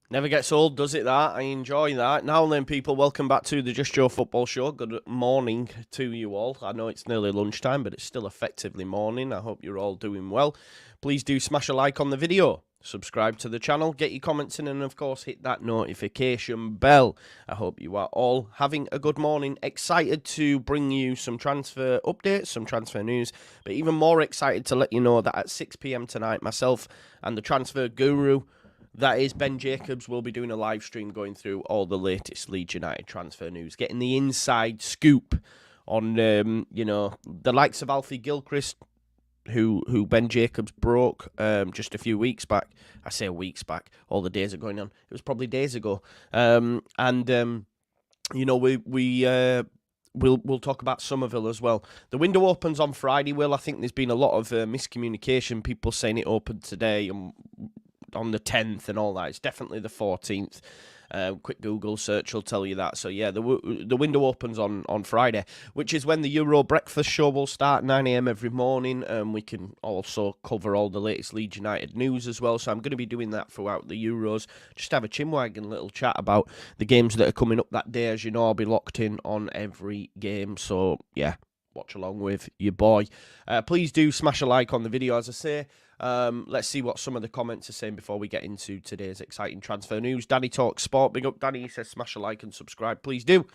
Never gets old, does it, that? I enjoy that. Now then, people, welcome back to the Just Joe Football Show. Good morning to you all. I know it's nearly lunchtime, but it's still effectively morning. I hope you're all doing well. Please do smash a like on the video. Subscribe to the channel, get your comments in, and of course hit that notification bell. I hope you are all having a good morning. Excited to bring you some transfer updates, some transfer news, but even more excited to let you know that at 6 p.m. tonight, myself and the transfer guru, that is Ben Jacobs, will be doing a live stream going through all the latest Leeds United transfer news, getting the inside scoop on, the likes of Alfie Gilchrist, who Ben Jacobs broke just a few weeks back. I say weeks back. All the days are going on. It was probably days ago. We'll talk about Somerville as well. The window opens on Friday, Will. I think there's been a lot of miscommunication. People saying it opened today on the 10th and all that. It's definitely the 14th. Quick Google search will tell you that. So yeah, the window opens on Friday, which is when the Euro breakfast show will start, 9 a.m. every morning. We can also cover all the latest Leeds United news as well. So I'm going to be doing that throughout the Euros. Just have a chinwagon little chat about the games that are coming up that day. As you know, I'll be locked in on every game. So yeah, watch along with your boy. Please do smash a like on the video, as I say. Let's see what some of the comments are saying before we get into today's exciting transfer news. Danny Talks Sport. Big up, Danny. He says smash a like and subscribe. Please do.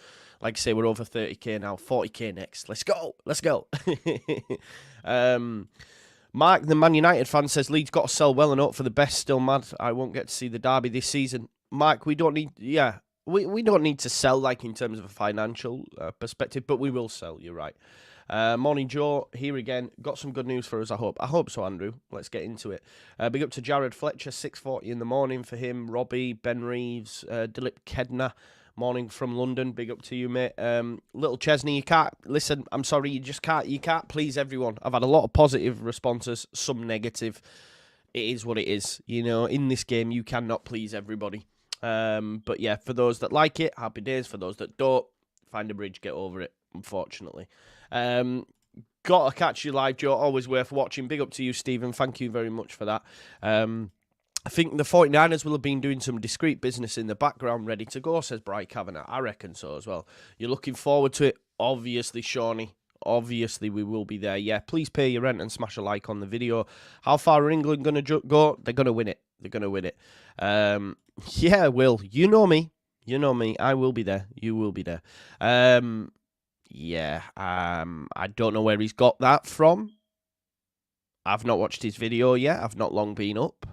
Like I say, we're over 30k now. 40k next. Let's go. Let's go. Mark, the Man United fan, says Leeds got to sell well and hope for the best. Still mad I won't get to see the derby this season. Mark, we don't need... Yeah, we don't need to sell, like, in terms of a financial perspective, but we will sell. You're right. Morning, Joe. Here again. Got some good news for us, I hope. I hope so, Andrew. Let's get into it. Big up to Jared Fletcher, 6:40 in the morning for him. Robbie, Ben Reeves, Dilip Kedna, morning from London. Big up to you, mate. Little Chesney, you can't... Listen, I'm sorry, you can't please everyone. I've had a lot of positive responses, some negative. It is what it is. You know, in this game, you cannot please everybody. But yeah, for those that like it, happy days. For those that don't, find a bridge, get over it, unfortunately. Got to catch you live, Joe. Always worth watching. Big up to you, Stephen. Thank you very much for that. I think the 49ers will have been doing some discreet business in the background, ready to go, says Bri Kavanagh. I reckon so as well. You're looking forward to it? Obviously, Shawnee. Obviously, we will be there. Yeah, please pay your rent and smash a like on the video. How far are England going to go? They're going to win it. They're going to win it. Yeah, Will. You know me. You know me. I will be there. You will be there. Yeah, I don't know where he's got that from. I've not watched his video yet. I've not long been up.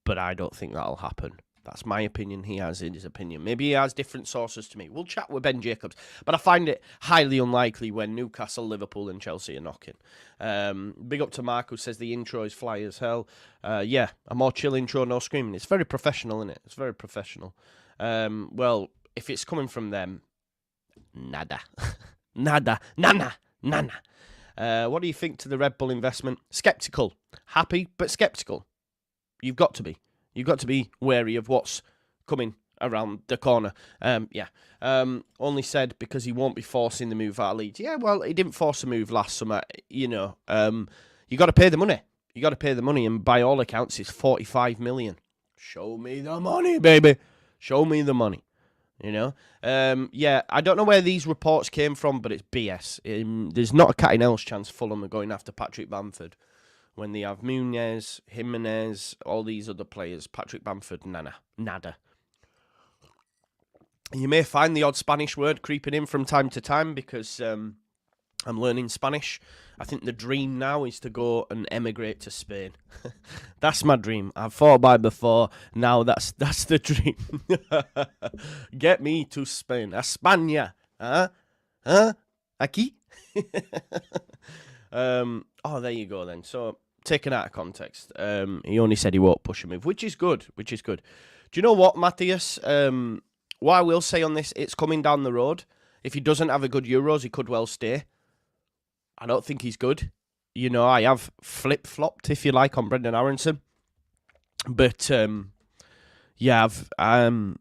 But I don't think that'll happen. That's my opinion. He has his opinion. Maybe he has different sources to me. We'll chat with Ben Jacobs. But I find it highly unlikely when Newcastle, Liverpool and Chelsea are knocking. Big up to Mark, who says the intro is fly as hell. Yeah, a more chill intro, no screaming. It's very professional, isn't it? It's very professional. Well, if it's coming from them, nada. Nada. Nana. What do you think to the Red Bull investment? Skeptical. Happy, but skeptical. You've got to be. You've got to be wary of what's coming around the corner. Yeah. Only said because he won't be forcing the move out of Leeds. Yeah, well, he didn't force the move last summer. You know, you got to pay the money. You got to pay the money, and by all accounts, it's 45 million. Show me the money, baby. Show me the money. You know? Yeah, I don't know where these reports came from, but it's BS. There's not a cat in hell's chance Fulham are going after Patrick Bamford when they have Munez, Jimenez, all these other players. Patrick Bamford, nada. You may find the odd Spanish word creeping in from time to time because I'm learning Spanish. I think the dream now is to go and emigrate to Spain. That's my dream. I've thought about it before. Now that's the dream. Get me to Spain. España. Huh? Aquí? Oh, there you go then. So, taken out of context. He only said he won't push a move, which is good. Do you know what, Matthias? What I will say on this, it's coming down the road. If he doesn't have a good Euros, he could well stay. I don't think he's good. You know, I have flip-flopped, if you like, on Brendan Aaronson. But, yeah, I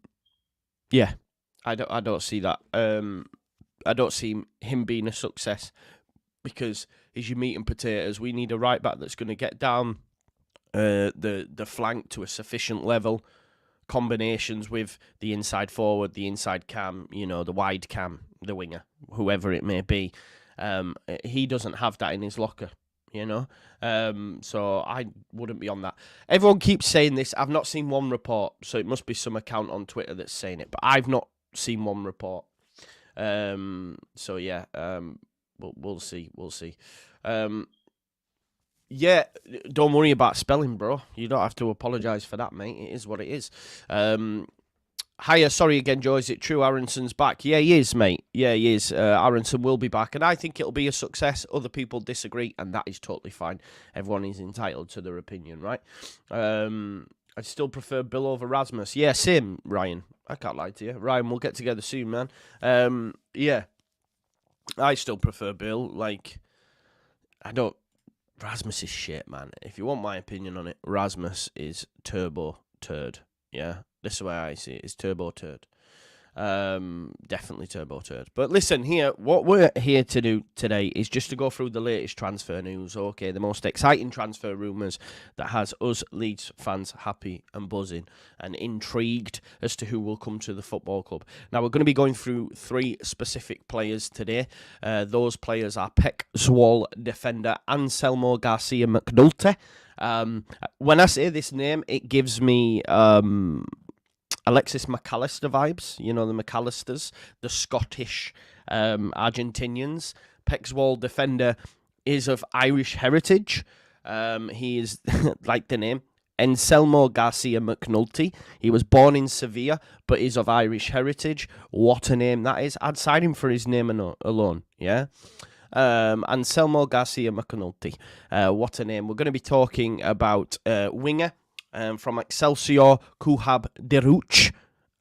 don't see that. I don't see him being a success because he's your meat and potatoes. We need a right back that's going to get down the flank to a sufficient level, combinations with the inside forward, the inside cam, the wide cam, the winger, whoever it may be. He doesn't have that in his locker, so I wouldn't be on that. Everyone keeps saying this. I've not seen one report, so it must be some account on Twitter that's saying it, but I've not seen one report. So yeah, we'll see. Yeah, don't worry about spelling, bro. You don't have to apologise for that, mate. It is what it is. Hiya, sorry again, Joe. Is it true Aaronson's back? Yeah, he is, mate. Yeah, he is. Aaronson will be back, and I think it'll be a success. Other people disagree, and that is totally fine. Everyone is entitled to their opinion, right? I still prefer Bill over Rasmus. Yeah, same, Ryan. I can't lie to you. Ryan, we'll get together soon, man. Yeah, I still prefer Bill. Rasmus is shit, man. If you want my opinion on it, Rasmus is turbo turd. Yeah, this is the way I see it. It's turbo turd. Definitely turbo turd. But listen here, what we're here to do today is just to go through the latest transfer news. Okay, the most exciting transfer rumours that has us Leeds fans happy and buzzing and intrigued as to who will come to the football club. Now, we're going to be going through 3 specific players today. Those players are Creswell defender Anselmo Garcia McNulty. When I say this name, it gives me Alexis McAllister vibes, the McAllisters, the Scottish Argentinians. Creswell defender is of Irish heritage. He is, like the name, Anselmo Garcia McNulty. He was born in Sevilla, but is of Irish heritage. What a name that is. I'd sign him for his name alone, yeah? Anselmo Garcia McNulty. What a name. We're going to be talking about winger. From Excelsior, Kuhab Deruch.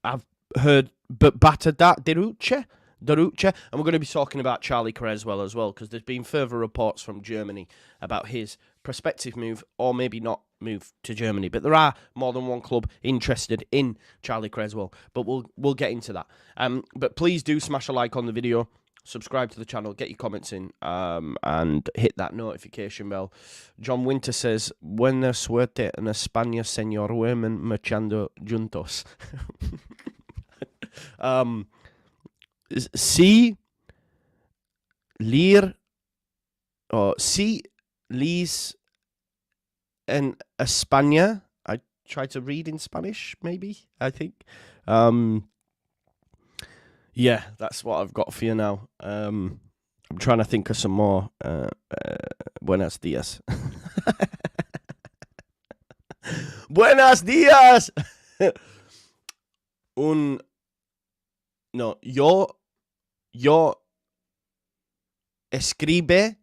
I've heard battered that Deruche. And we're going to be talking about Charlie Creswell as well, because there's been further reports from Germany about his prospective move, or maybe not move to Germany. But there are more than one club interested in Charlie Creswell. But we'll get into that. But please do smash a like on the video. Subscribe to the channel, get your comments in, and hit that notification bell. John Winter says, Buena suerte en España, señor Women marchando juntos. Si Leeds en España. I try to read in Spanish, maybe, I think. Yeah, that's what I've got for you now. I'm trying to think of some more. Buenos dias. Buenos dias. Yo escribe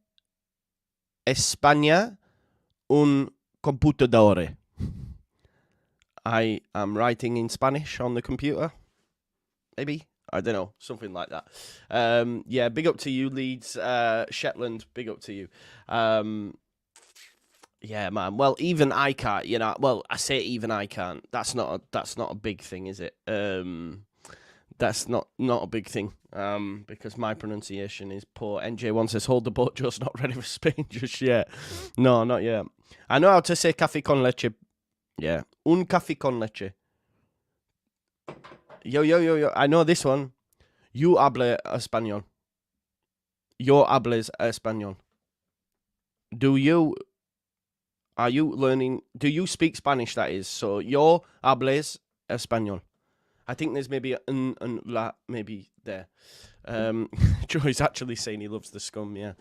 España un computador. I am writing in Spanish on the computer. Maybe. I don't know, something like that. Yeah, big up to you, Leeds, Shetland. Big up to you. Yeah, man. Well, even I can't. Well, I say even I can't. That's not a big thing, is it? That's not a big thing. Because my pronunciation is poor. NJ1 says, hold the boat, just not ready for Spain just yet. No, not yet. I know how to say café con leche. Yeah, un café con leche. Yo. I know this one. You hable español. Yo hables español. Are you learning? Do you speak Spanish, that is? So, yo hables español. I think there's maybe an la, maybe there. Joey's actually saying he loves the scum, yeah.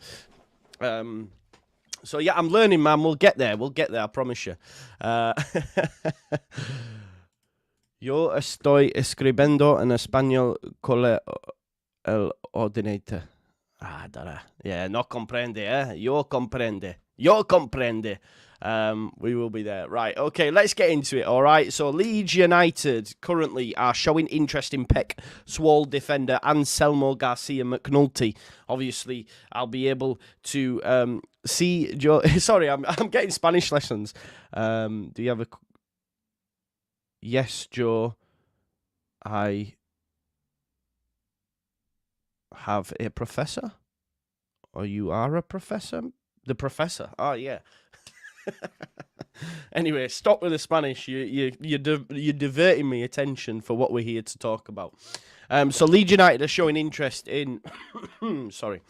So, yeah, I'm learning, man. We'll get there, I promise you. Yo estoy escribiendo en español con el ordinator. Yeah, no comprende, eh? Yo comprende. We will be there. Right, okay, let's get into it, all right? So, Leeds United currently are showing interest in Creswell defender Anselmo Garcia McNulty. Obviously, I'll be able to see Joe. Sorry, I'm getting Spanish lessons. Do you have a... Yes, Joe, I have a professor. Or you are a professor? The professor. Oh, yeah. Anyway, stop with the Spanish. You're diverting me attention for what we're here to talk about. So Leeds United are showing interest in, sorry,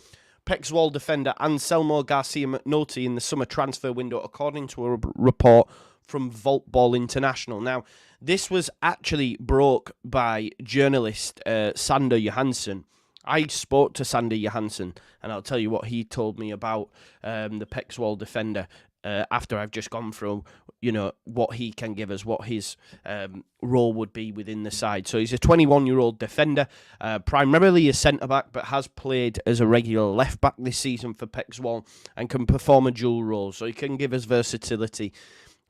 Creswell defender Anselmo Garcia McNulty in the summer transfer window, according to a report from Voltball International. Now, this was actually broke by journalist Sander Johansson. I spoke to Sander Johansson, and I'll tell you what he told me about the Creswell defender after I've just gone through, what he can give us, what his role would be within the side. So he's a 21-year-old defender, primarily a centre-back, but has played as a regular left-back this season for Creswell and can perform a dual role. So he can give us versatility.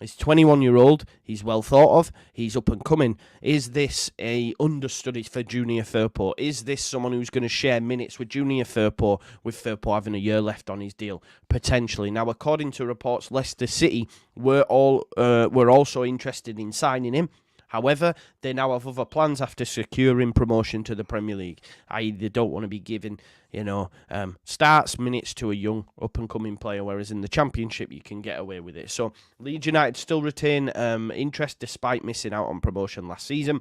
He's 21-year-old. He's well thought of. He's up and coming. Is this a understudy for Junior Firpo? Is this someone who's going to share minutes with Junior Firpo, with Firpo having a year left on his deal? Potentially. Now, according to reports, Leicester City were also interested in signing him. However, they now have other plans after securing promotion to the Premier League. I.e., they don't want to be giving, starts minutes to a young up-and-coming player, whereas in the Championship you can get away with it. So Leeds United still retain interest despite missing out on promotion last season.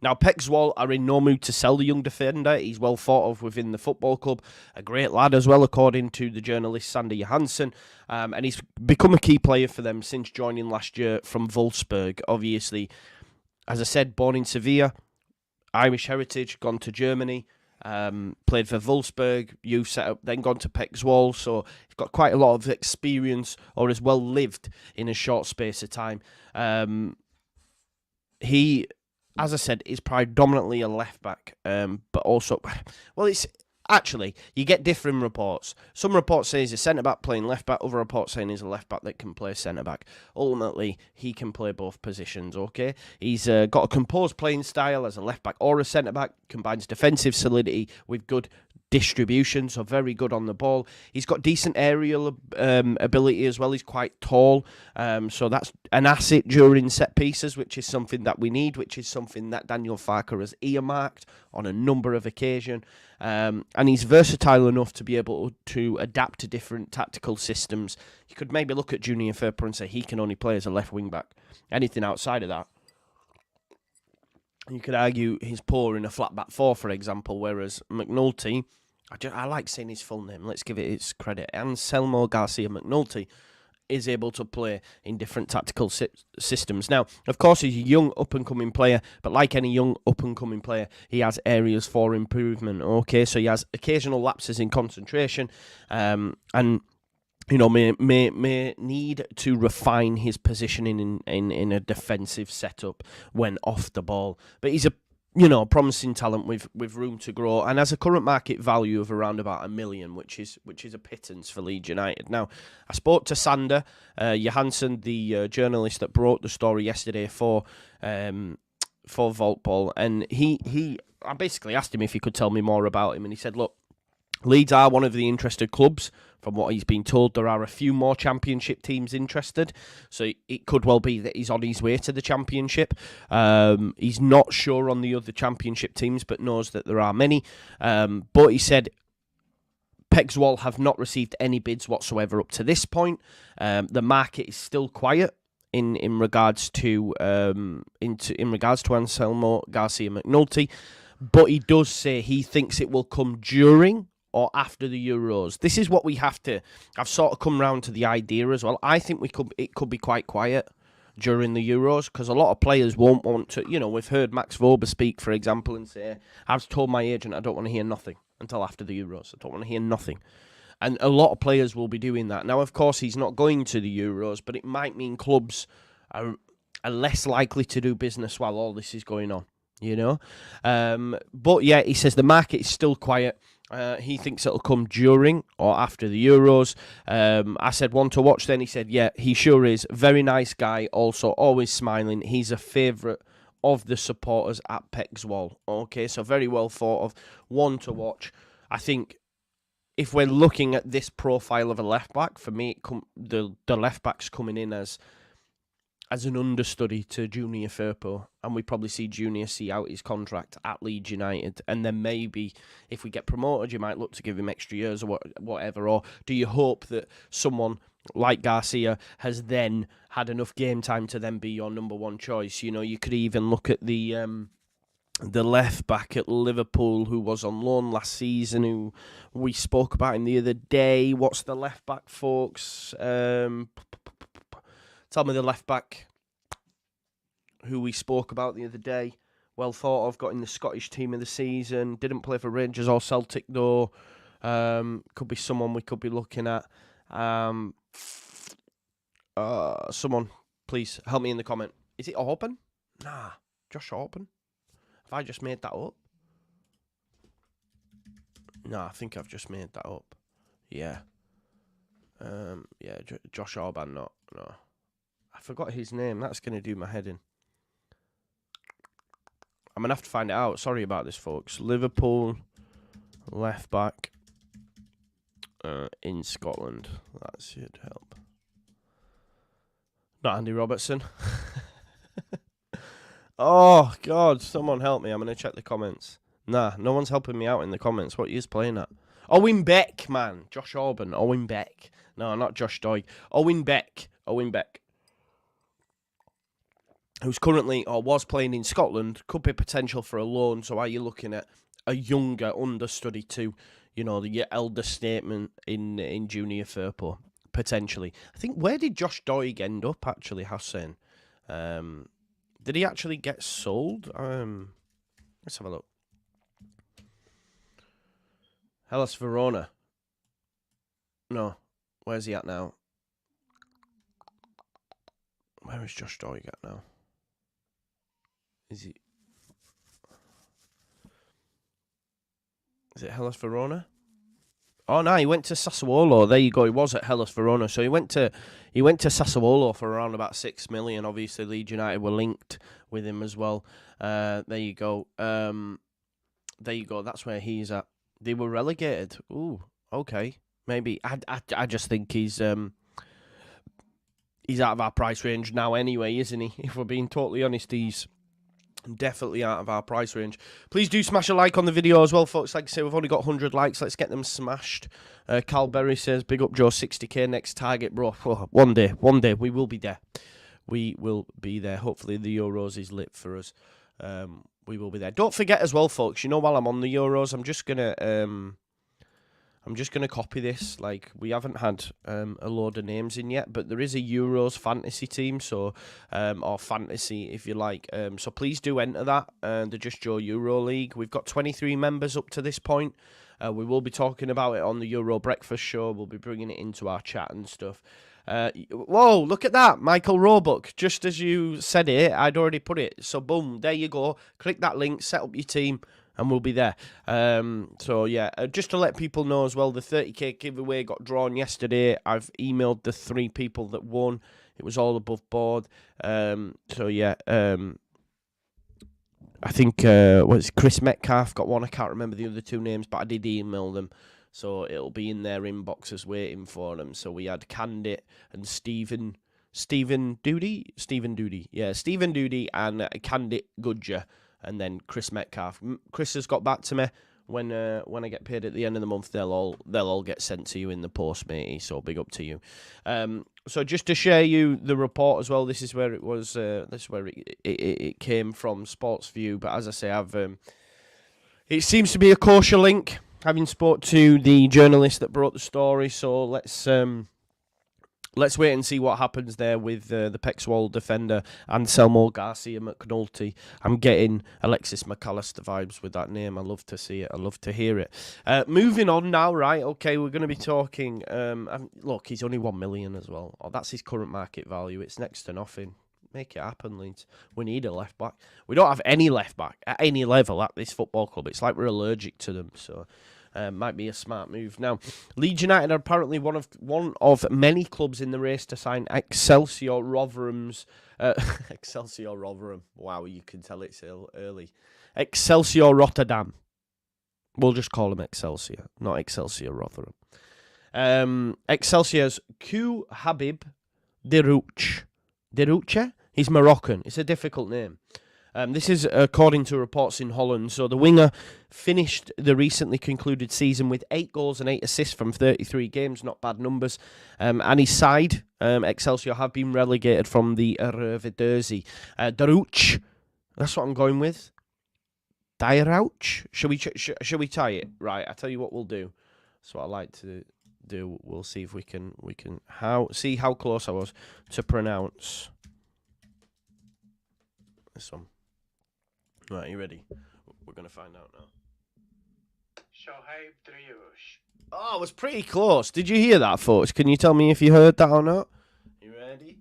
Now, Creswell are in no mood to sell the young defender. He's well thought of within the football club. A great lad as well, according to the journalist Sander Johansson. And he's become a key player for them since joining last year from Wolfsburg. Obviously, as I said, born in Sevilla, Irish heritage, gone to Germany, played for Wolfsburg, youth setup, then gone to Creswell. So he's got quite a lot of experience, or has well lived in a short space of time. He, as I said, is predominantly a left-back, but also, well, it's actually, you get different reports. Some reports say he's a centre-back playing left-back, other reports saying he's a left-back that can play centre-back. Ultimately, he can play both positions, okay? He's got a composed playing style as a left-back or a centre-back, combines defensive solidity with good distribution, so very good on the ball. He's got decent aerial ability as well. He's quite tall, so that's an asset during set pieces, which is something that we need, which is something that Daniel Farker has earmarked on a number of occasions. And he's versatile enough to be able to adapt to different tactical systems. You could maybe look at Junior Firpo and say he can only play as a left wing back. Anything outside of that, you could argue he's poor in a flat back four, for example, whereas McNulty, I like saying his full name, let's give it its credit, Anselmo Garcia McNulty is able to play in different tactical systems. Now, of course, he's a young up-and-coming player, but like any young up-and-coming player, he has areas for improvement, okay? So he has occasional lapses in concentration, and may need to refine his positioning in a defensive setup when off the ball. But he's a promising talent with room to grow, and has a current market value of around about $1 million, which is a pittance for Leeds United. Now, I spoke to Sander Johansson, the journalist that brought the story yesterday for Voltball, and I basically asked him if he could tell me more about him, and he said, look, Leeds are one of the interested clubs. From what he's been told, there are a few more Championship teams interested, so it could well be that he's on his way to the Championship. He's not sure on the other Championship teams, but knows that there are many. But he said Creswell have not received any bids whatsoever up to this point. The market is still quiet in regards to Anselmo Garcia McNulty, but he does say he thinks it will come during or after the Euros. This is what we have to. I've sort of come round to the idea as well. I think it could be quite quiet during the Euros, because a lot of players won't want to. We've heard Max Vober speak, for example, and say, "I've told my agent I don't want to hear nothing until after the Euros. I don't want to hear nothing." And a lot of players will be doing that. Now, of course, he's not going to the Euros, but it might mean clubs are less likely to do business while all this is going on. But yeah, he says the market is still quiet. He thinks it'll come during or after the Euros. I said, one to watch then. He said, yeah, he sure is. Very nice guy, also always smiling. He's a favourite of the supporters at Creswell. Okay, so very well thought of. One to watch. I think if we're looking at this profile of a left-back, for me, the left-back's coming in as an understudy to Junior Firpo, and we probably see Junior see out his contract at Leeds United, and then maybe if we get promoted, you might look to give him extra years or whatever, or do you hope that someone like Garcia, has then had enough game time to then be your number one choice. You know, you could even look at the left back at Liverpool who was on loan last season, who we spoke about him the other day. What's the left back, folks? Tell me the left back who we spoke about the other day. Well thought of, got in the Scottish team of the season. Didn't play for Rangers or Celtic though. Could be someone we could be looking at. Someone, please help me in the comment. Is it Orban? Nah, Josh Orban. Have I just made that up? No, I think I've just made that up. Yeah. Josh Orban, no. I forgot his name. That's going to do my head in. I'm going to have to find it out. Sorry about this, folks. Liverpool, left back, in Scotland. That should help. Not Andy Robertson. Oh, God. Someone help me. I'm going to check the comments. Nah, no one's helping me out in the comments. What are you playing at? Owen Beck, man. Josh Orban. Owen Beck. No, not JUSTJOE. Owen Beck. Who's currently, or was playing in Scotland, could be potential for a loan. So are you looking at a younger understudy to, you know, your elder statement in Junior Firpo, potentially? I think, where did Josh Doig end up, actually, Hassan? Did he actually get sold? Let's have a look. Hellas Verona. No. Where's he at now? Where is Josh Doig at now? Is it Hellas Verona? Oh no, he went to Sassuolo. There you go. He was at Hellas Verona, so he went to Sassuolo for around about 6 million. Obviously, Leeds United were linked with him as well. There you go. That's where he's at. They were relegated. Ooh, okay, maybe. I just think he's out of our price range now anyway, isn't he? If we're being totally honest, he's definitely out of our price range. Please do smash a like on the video as well, folks. Like I say, we've only got 100 likes. Let's get them smashed. Cal Berry says, big up Joe, 60k next target, bro. Oh, one day, we will be there. We will be there. Hopefully the Euros is lit for us. We will be there. Don't forget as well, folks, you know, while I'm on the Euros, I'm just gonna copy this. Like, we haven't had a load of names in yet, but there is a Euros fantasy team, so or fantasy if you like. So please do enter that. The Just Joe Euro League. We've got 23 members up to this point. We will be talking about it on the Euro Breakfast Show. We'll be bringing it into our chat and stuff. Whoa, look at that, Michael Roebuck. Just as you said it, I'd already put it. So boom, there you go. Click that link, set up your team, and we'll be there. So yeah, just to let people know as well, the 30k giveaway got drawn yesterday. I've emailed the 3 people that won. It was all above board. So yeah, I think Chris Metcalf got one. I can't remember the other 2 names, but I did email them. So it'll be in their inboxes waiting for them. So we had Candit and Stephen Doody. Yeah, Stephen Doody and Candit Goodger. And then Chris Metcalf. Chris has got back to me. When I get paid at the end of the month, they'll all get sent to you in the post, matey. So big up to you. So just to share you the report as well. This is where it was. This is where it came from, Sports View. But as I say, it seems to be a kosher link. Having spoke to the journalist that brought the story, so let's wait and see what happens there with the Creswell defender Anselmo Garcia McNulty. I'm getting Alexis McAllister vibes with that name. I love to see it. I love to hear it. Moving on now, right? Okay, we're going to be talking. Look, he's only 1 million as well. Oh, that's his current market value. It's next to nothing. Make it happen, Leeds. We need a left back. We don't have any left back at any level at this football club. It's like we're allergic to them. So. Might be a smart move. Now, Leeds United are apparently one of many clubs in the race to sign Excelsior Rotherham's... Excelsior Rotherham. Wow, you can tell it's early. Excelsior Rotterdam. We'll just call him Excelsior, not Excelsior Rotherham. Excelsior's Q Habib Derouche. Derouche? He's Moroccan. It's a difficult name. This is according to reports in Holland. So the winger finished the recently concluded season with 8 goals and 8 assists from 33 games. Not bad numbers. And his side, Excelsior, have been relegated from the Eredivisie. Daruch, that's what I'm going with. Daruch? Should we tie it? Right, I tell you what we'll do. That's what I like to do. We'll see if we can see how close I was to pronounce this one. Right, you ready? We're going to find out now. Oh, it was pretty close. Did you hear that, folks? Can you tell me if you heard that or not? You ready?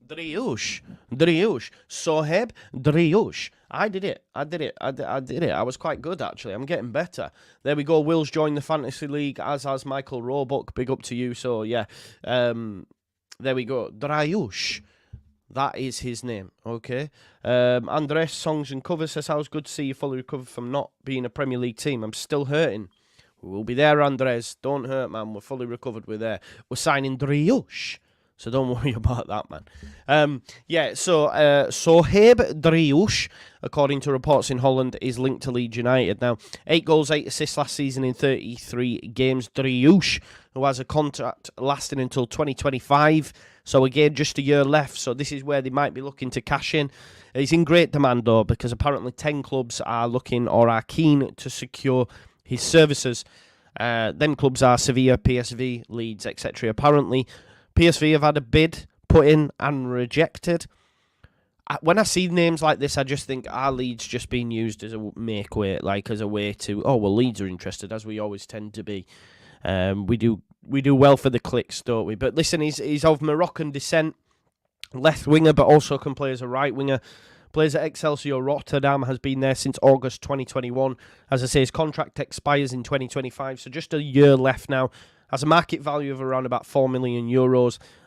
Driouche. Soheb Driouche. I did it. I was quite good, actually. I'm getting better. There we go. Will's joined the Fantasy League, as has Michael Roebuck. Big up to you. So, yeah. There we go. Driouche. That is his name. Okay. Andres Songs and Covers says, how's good to see you fully recovered from not being a Premier League team. I'm still hurting. We'll be there, Andres. Don't hurt, man. We're fully recovered. We're there. We're signing Driouche. So don't worry about that, man. Soheb Driouche, according to reports in Holland, is linked to Leeds United. Now, 8 goals, 8 assists last season in 33 games. Driouche, who has a contract lasting until 2025. So again, just a year left. So this is where they might be looking to cash in. He's in great demand, though, because apparently 10 clubs are looking or are keen to secure his services. Them clubs are Sevilla, PSV, Leeds, etc. Apparently, PSV have had a bid put in and rejected. When I see names like this, I just think, are Leeds just being used as a make way, like as a way to, oh, well, Leeds are interested, as we always tend to be. We do well for the clicks, don't we? But listen, he's of Moroccan descent, left winger, but also can play as a right winger. Plays at Excelsior Rotterdam, has been there since August 2021. As I say, his contract expires in 2025, so just a year left now. Has a market value of around about €4 million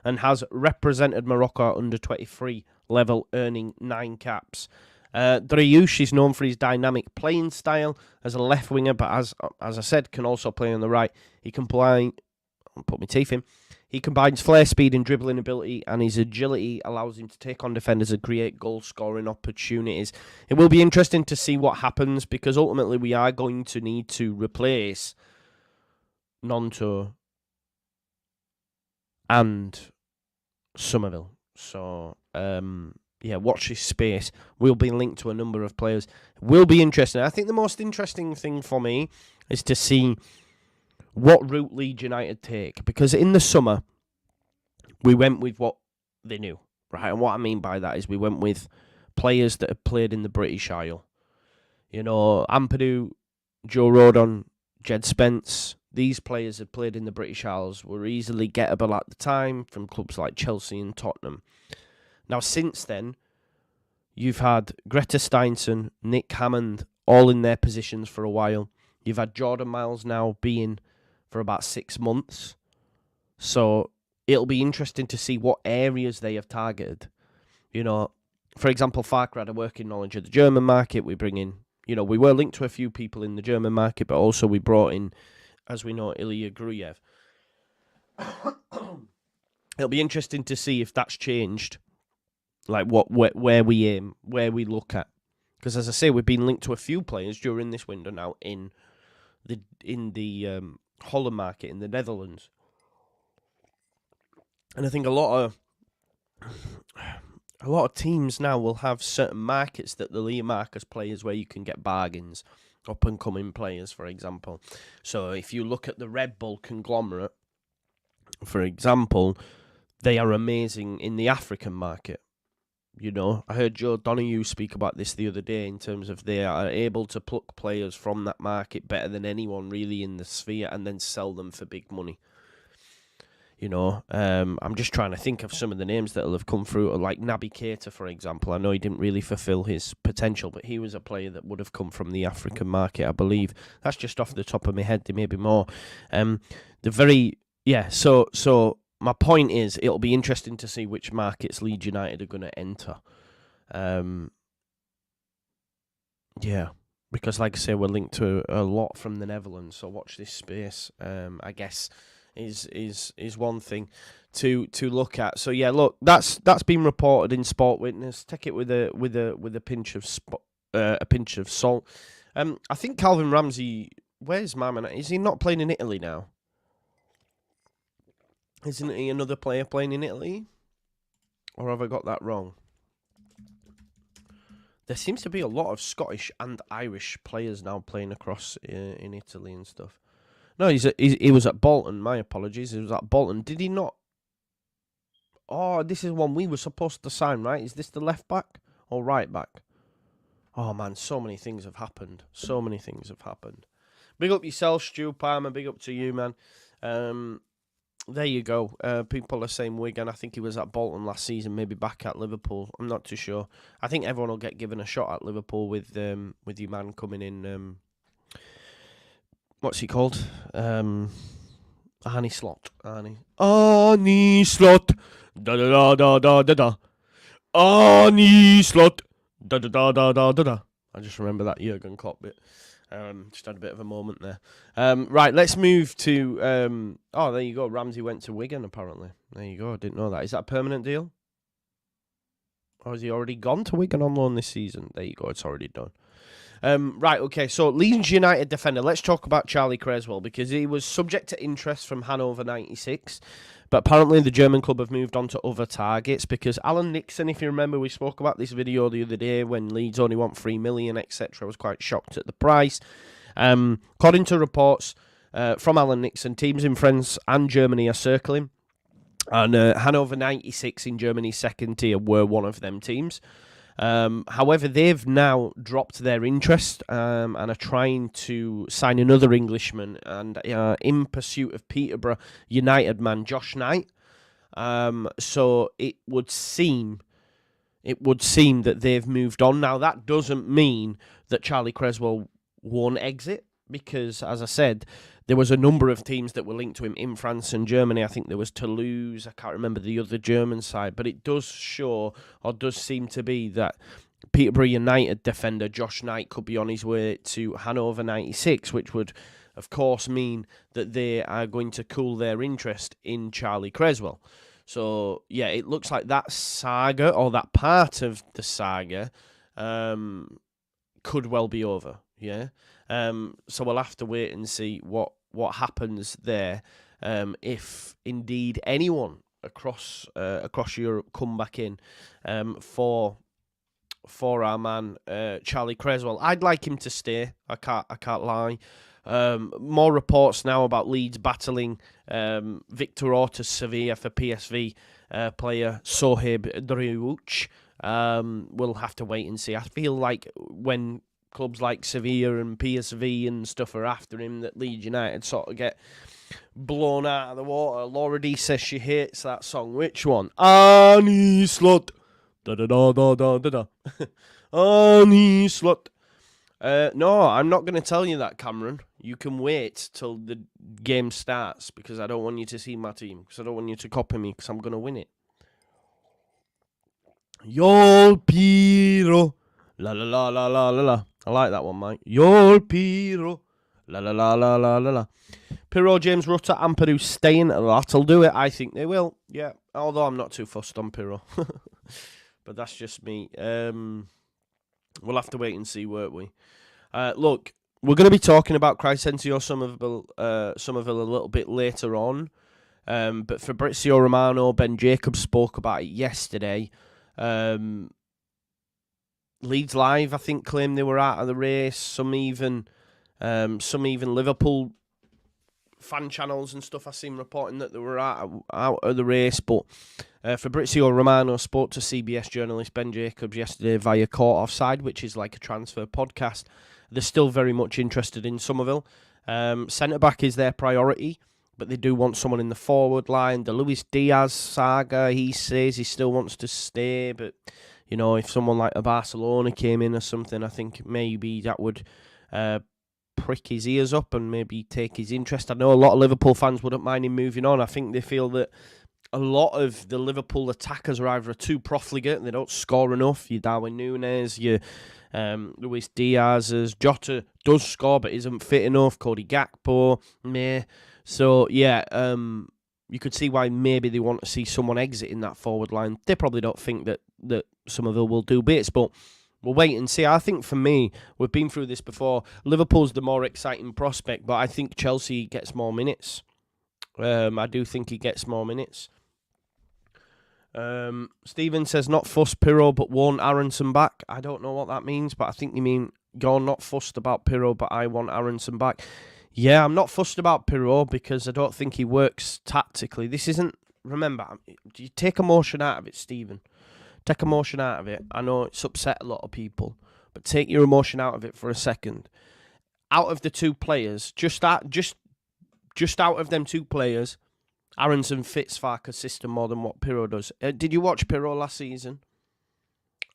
and has represented Morocco at under 23 level, earning 9 caps. Driouche is known for his dynamic playing style as a left winger, but as I said, can also play on the right. He can play, I'll put my teeth in. He combines flare, speed and dribbling ability, and his agility allows him to take on defenders and create goal-scoring opportunities. It will be interesting to see what happens, because ultimately we are going to need to replace Nonto and Somerville. So, watch this space. We'll be linked to a number of players. It will be interesting. I think the most interesting thing for me is to see what route Leeds United take. Because in the summer, we went with what they knew, right? And what I mean by that is we went with players that had played in the British Isle. You know, Ampadu, Joe Rodon, Jed Spence. These players had played in the British Isles, were easily gettable at the time from clubs like Chelsea and Tottenham. Now, since then, you've had Greta Steinson, Nick Hammond, all in their positions for a while. You've had Jordan Miles now being for about 6 months. So it'll be interesting to see what areas they have targeted. You know, for example, Farker had a working knowledge of the German market. We bring in, you know, we were linked to a few people in the German market, but also we brought in, as we know, Ilya Gruyev. It'll be interesting to see if that's changed, like where we aim, where we look at. Because as I say, we've been linked to a few players during this window now in the Holland market, in the Netherlands. And I think a lot of teams now will have certain markets that they'll earmark as players where you can get bargains, up and coming players, for example. So if you look at the Red Bull conglomerate, for example, they are amazing in the African market. You know, I heard Joe Donoghue speak about this the other day in terms of they are able to pluck players from that market better than anyone really in the sphere and then sell them for big money. You know, I'm just trying to think of some of the names that will have come through, like Naby Keita, for example. I know he didn't really fulfill his potential, but he was a player that would have come from the African market, I believe. That's just off the top of my head. There may be more. So my point is, it'll be interesting to see which markets Leeds United are going to enter. Because like I say, we're linked to a lot from the Netherlands, so watch this space. I guess is one thing to look at. So yeah, look, that's been reported in Sport Witness. Take it with a pinch of salt. I think Calvin Ramsey. Where's my man? Is he not playing in Italy now? Isn't he another player playing in Italy? Or have I got that wrong? There seems to be a lot of Scottish and Irish players now playing across in Italy and stuff. No, he was at Bolton. My apologies. He was at Bolton. Did he not? Oh, this is one we were supposed to sign, right? Is this the left back or right back? Oh, man, so many things have happened. So many things have happened. Big up yourself, Stu Palmer. Big up to you, man. There you go. People are saying Wigan. I think he was at Bolton last season, maybe back at Liverpool. I'm not too sure. I think everyone will get given a shot at Liverpool with your man coming in. What's he called? Arnie Slot. Arnie Slot. Da da da da da da da. Arnie Slot. Da da da da da da da. I just remember that Jurgen Klopp bit. Just had a bit of a moment there. Right, let's move to... there you go. Ramsey went to Wigan, apparently. There you go. I didn't know that. Is that a permanent deal? Or has he already gone to Wigan on loan this season? There you go. It's already done. Right, okay. So, Leeds United defender. Let's talk about Charlie Creswell, because he was subject to interest from Hanover 96. But apparently the German club have moved on to other targets, because Alan Nixon, if you remember, we spoke about this video the other day when Leeds only want 3 million, etc. I was quite shocked at the price. According to reports from Alan Nixon, teams in France and Germany are circling. And Hanover 96 in Germany's second tier were one of them teams. However, they've now dropped their interest and are trying to sign another Englishman, and in pursuit of Peterborough United man Josh Knight. So it would seem that they've moved on. Now, that doesn't mean that Charlie Creswell won't exit, because, as I said, there was a number of teams that were linked to him in France and Germany. I think there was Toulouse. I can't remember the other German side. But it does show, or does seem to be, that Peterborough United defender Josh Knight could be on his way to Hanover 96, which would, of course, mean that they are going to cool their interest in Charlie Creswell. So, yeah, it looks like that saga, or that part of the saga, could well be over, yeah? So we'll have to wait and see what happens there, if indeed anyone across Europe come back in for our man Charlie Creswell. I'd like him to stay. I can't lie. More reports now about Leeds battling Victor Orta's Sevilla for PSV player Sohaib Driouch. We'll have to wait and see. I feel like when clubs like Sevilla and PSV and stuff are after him, that Leeds United sort of get blown out of the water. Laura D says she hates that song. Which one? Arnie Slot. Da da da da da da da. Arnie Slot. No, I'm not going to tell you that, Cameron. You can wait till the game starts, because I don't want you to see my team, because I don't want you to copy me, because I'm going to win it. Yol Piro. La la la la la la la. I like that one, Mike. Your Piro. La la la la la la la. Piro, James Rutter, and Peru staying. That'll do it. I think they will. Yeah. Although I'm not too fussed on Piro. But that's just me. We'll have to wait and see, won't we? Look, we're going to be talking about Crescencio Somerville a little bit later on. But Fabrizio Romano, Ben Jacobs spoke about it yesterday. Leeds Live, I think, claimed they were out of the race. Some even Liverpool fan channels and stuff, I seen reporting that they were out of the race. But Fabrizio Romano spoke to CBS journalist Ben Jacobs yesterday via Caught Offside, which is like a transfer podcast. They're still very much interested in Somerville. Centre-back is their priority, but they do want someone in the forward line. The Luis Diaz saga, he says he still wants to stay, but you know, if someone like a Barcelona came in or something, I think maybe that would prick his ears up and maybe take his interest. I know a lot of Liverpool fans wouldn't mind him moving on. I think they feel that a lot of the Liverpool attackers are either too profligate and they don't score enough. Your Darwin Núñez, your Luis Diaz's. Jota does score but isn't fit enough. Cody Gakpo, meh. So, yeah, you could see why maybe they want to see someone exit in that forward line. They probably don't think that Somerville will do bits, but we'll wait and see. I think for me, we've been through this before. Liverpool's the more exciting prospect, but I think Chelsea gets more minutes. I do think he gets more minutes. Stephen says, not fussed Pirro, but want Aaronson back. I don't know what that means, but I think you mean you're not fussed about Pirro, but I want Aaronson back. Yeah, I'm not fussed about Pirro because I don't think he works tactically. This isn't, remember, you take emotion out of it, Stephen. Take emotion out of it. I know it's upset a lot of people, but take your emotion out of it for a second. Out of the two players, just out of them two players, Aaronson fits Farke's system more than what Pirro does. Did you watch Pirro last season?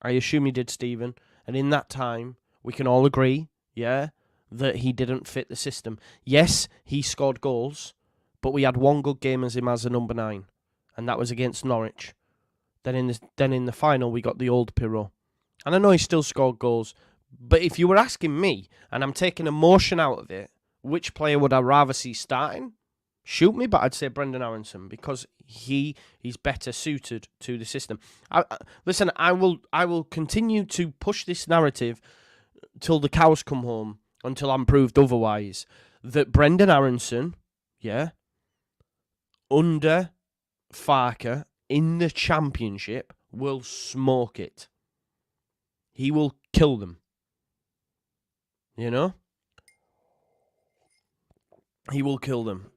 I assume you did, Stephen. And in that time, we can all agree, yeah, that he didn't fit the system. Yes, he scored goals, but we had one good game as him as a number 9, and that was against Norwich. Then in the final, we got the old Pirro. And I know he still scored goals, but if you were asking me, and I'm taking emotion out of it, which player would I rather see starting? Shoot me, but I'd say Brendan Aaronson because he's better suited to the system. Listen, I will continue to push this narrative till the cows come home, until I'm proved otherwise, that Brendan Aaronson, yeah, under Farke in the Championship will smoke it. He will kill them. You know? He will kill them.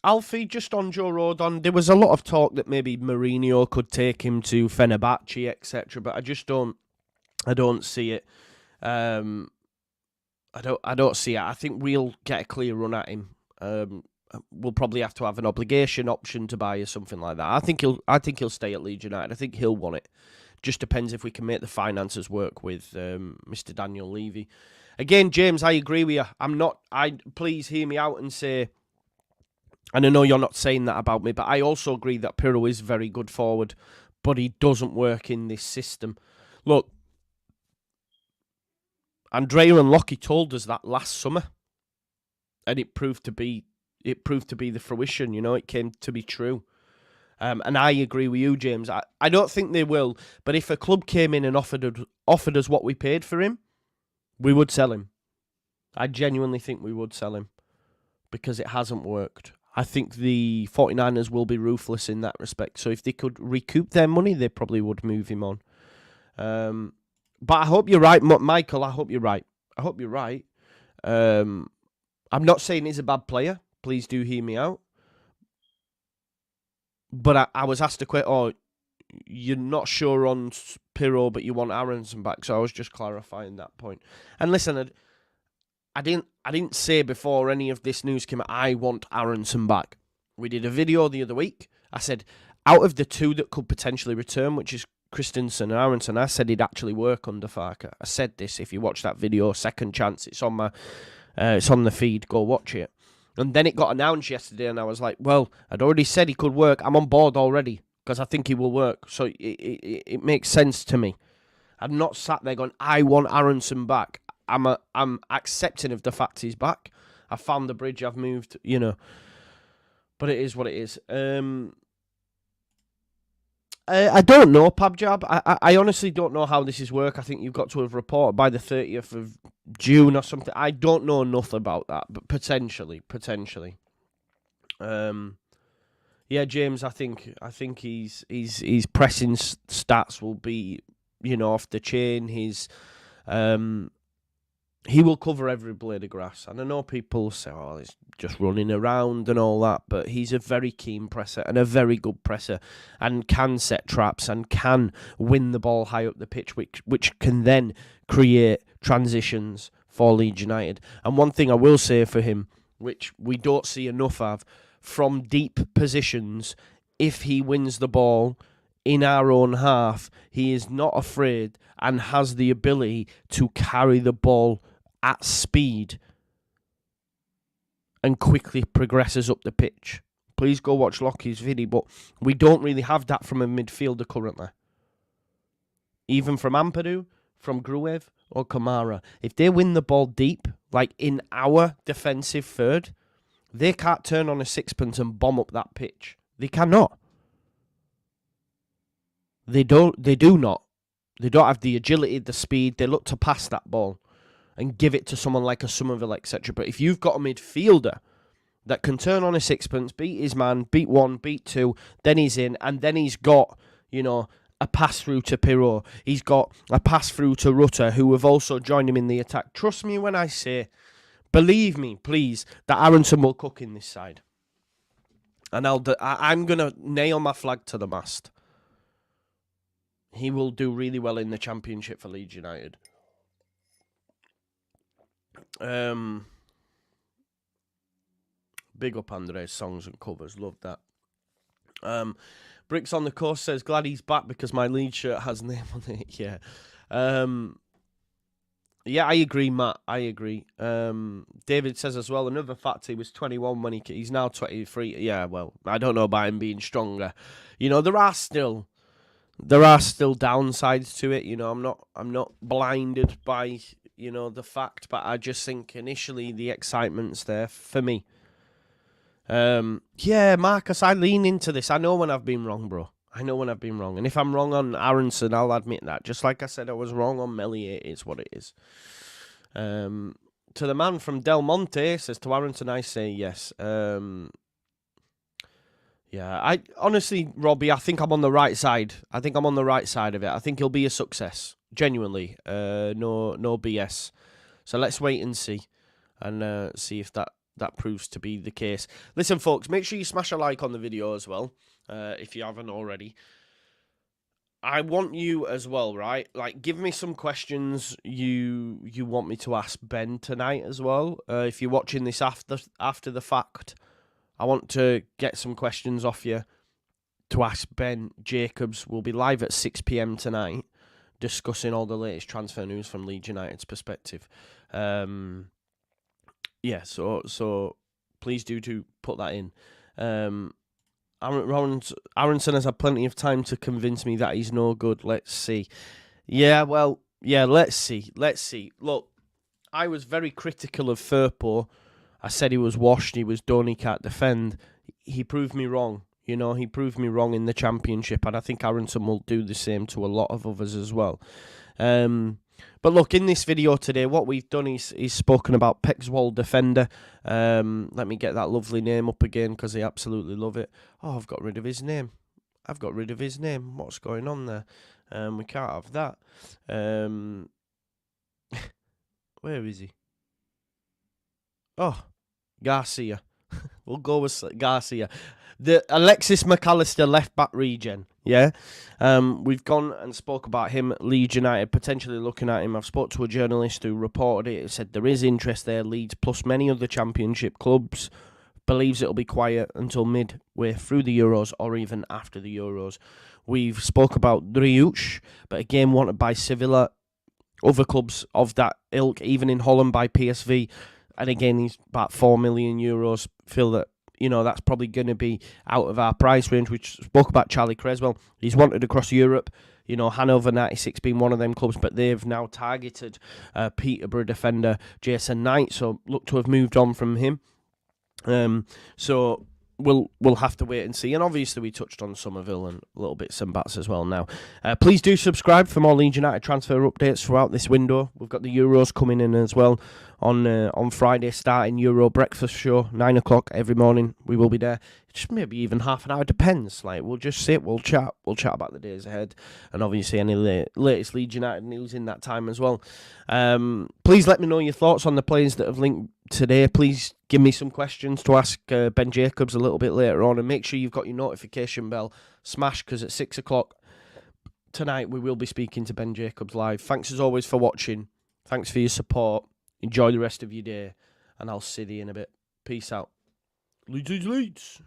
Alfie, just on Joe Rodon, there was a lot of talk that maybe Mourinho could take him to Fenerbahce, etc. But I don't see it. I don't see it. I think we'll get a clear run at him. We'll probably have to have an obligation option to buy or something like that. I think he'll stay at Leeds United. I think he'll want it. Just depends if we can make the finances work with Mr. Daniel Levy. Again, James, I agree with you. Please hear me out and say, and I know you're not saying that about me, but I also agree that Pirro is very good forward, but he doesn't work in this system. Look, Andrea and Lockie told us that last summer, and it proved to be the fruition. You know, it came to be true. And I agree with you, James. I don't think they will, but if a club came in and offered us what we paid for him, we would sell him. I genuinely think we would sell him because it hasn't worked. I think the 49ers will be ruthless in that respect. So if they could recoup their money, they probably would move him on. But I hope you're right, Michael. I hope you're right. I'm not saying he's a bad player. Please do hear me out. But I was asked a question, you're not sure on Pirro, but you want Aaronson back. So I was just clarifying that point. And listen, I didn't say before any of this news came out, I want Aaronson back. We did a video the other week. I said, out of the two that could potentially return, which is Christensen and Aaronson, I said he'd actually work under Farke. I said this. If you watch that video, second chance, it's on the feed. Go watch it. And then it got announced yesterday, and I was like, well, I'd already said he could work. I'm on board already because I think he will work. So it makes sense to me. I'm not sat there going, I want Aaronson back. I'm accepting of the fact he's back. I found the bridge. I've moved, you know. But it is what it is. I don't know, Pabjab. I honestly don't know how this is work. I think you've got to have reported by the 30th of June or something. I don't know enough about that, but potentially. Yeah, James. I think his pressing stats will be, you know, off the chain. He will cover every blade of grass. And I know people say, he's just running around and all that, but he's a very keen presser and a very good presser and can set traps and can win the ball high up the pitch, which can then create transitions for Leeds United. And one thing I will say for him, which we don't see enough of, from deep positions, if he wins the ball in our own half, he is not afraid and has the ability to carry the ball at speed and quickly progresses up the pitch. Please go watch Lockie's video, but we don't really have that from a midfielder currently. Even from Ampadu, from Gruev or Kamara, if they win the ball deep, like in our defensive third, they can't turn on a sixpence and bomb up that pitch. They cannot. They do not. They don't have the agility, the speed. They look to pass that ball and give it to someone like a Somerville, etc. But if you've got a midfielder that can turn on a sixpence, beat his man, beat one, beat two, then he's in, and then he's got, a pass through to Pirot. He's got a pass through to Rutter, who have also joined him in the attack. Trust me when I say, believe me, please, that Aaronson will cook in this side. And I'm going to nail my flag to the mast. He will do really well in the Championship for Leeds United. Big up Andre's songs and covers. Love that. Bricks on the Coast says, glad he's back because my Leeds shirt has name on it. Yeah. Yeah, I agree, Matt. I agree. David says as well, another fact, he was 21 when he's now 23. Yeah, well, I don't know about him being stronger. There are still downsides to it. I'm not blinded by, the fact, but I just think initially the excitement's there for me. Yeah, Marcus, I lean into this. I know when I've been wrong, bro. I know when I've been wrong. And if I'm wrong on Aaronson, I'll admit that. Just like I said, I was wrong on Mellier. It's what it is. To the man from Del Monte, says to Aaronson, I say yes. Yeah, I honestly, Robbie, I think I'm on the right side. I think I'm on the right side of it. I think he'll be a success. Genuinely. No BS. So let's wait and see. And see if that proves to be the case. Listen, folks, make sure you smash a like on the video as well, if you haven't already. I want you as well, right? Like, give me some questions you want me to ask Ben tonight as well. If you're watching this after the fact, I want to get some questions off you to ask Ben Jacobs. We'll be live at 6 p.m. tonight, discussing all the latest transfer news from Leeds United's perspective. Yeah, so please do put that in. Aaronson has had plenty of time to convince me that he's no good. Let's see. Yeah, well, yeah, let's see. Look, I was very critical of Firpo. I said he was washed, he was done, he can't defend. He proved me wrong. He proved me wrong in the Championship, and I think Aaronson will do the same to a lot of others as well. But look, in this video today, what we've done is spoken about Creswell defender. Let me get that lovely name up again because I absolutely love it. Oh, I've got rid of his name. What's going on there? We can't have that. Where is he? Oh, Garcia. We'll go with Garcia. The Alexis McAllister left-back regen, yeah? We've gone and spoke about him at Leeds United, potentially looking at him. I've spoke to a journalist who reported it. He said there is interest there, Leeds, plus many other Championship clubs. Believes it'll be quiet until midway through the Euros or even after the Euros. We've spoke about Driouch, but again wanted by Sevilla, other clubs of that ilk, even in Holland by PSV. And again, he's about €4 million. Feel that, that's probably going to be out of our price range. We spoke about Charlie Creswell. He's wanted across Europe. Hanover 96 being one of them clubs, but they've now targeted Peterborough defender Jason Knight, so look to have moved on from him. So we'll have to wait and see. And obviously we touched on Somerville and little bits and bats as well now. Please do subscribe for more Leeds United transfer updates throughout this window. We've got the Euros coming in as well on Friday, starting Euro breakfast show, 9 o'clock every morning. We will be there. Just maybe even half an hour, depends. Like, we'll just sit, we'll chat about the days ahead, and obviously any latest Leeds United news in that time as well. Please let me know your thoughts on the players that have linked today. Please give me some questions to ask Ben Jacobs a little bit later on, and make sure you've got your notification bell smashed, because at 6 o'clock tonight we will be speaking to Ben Jacobs live. Thanks as always for watching. Thanks for your support. Enjoy the rest of your day, and I'll see you in a bit. Peace out. Leeds.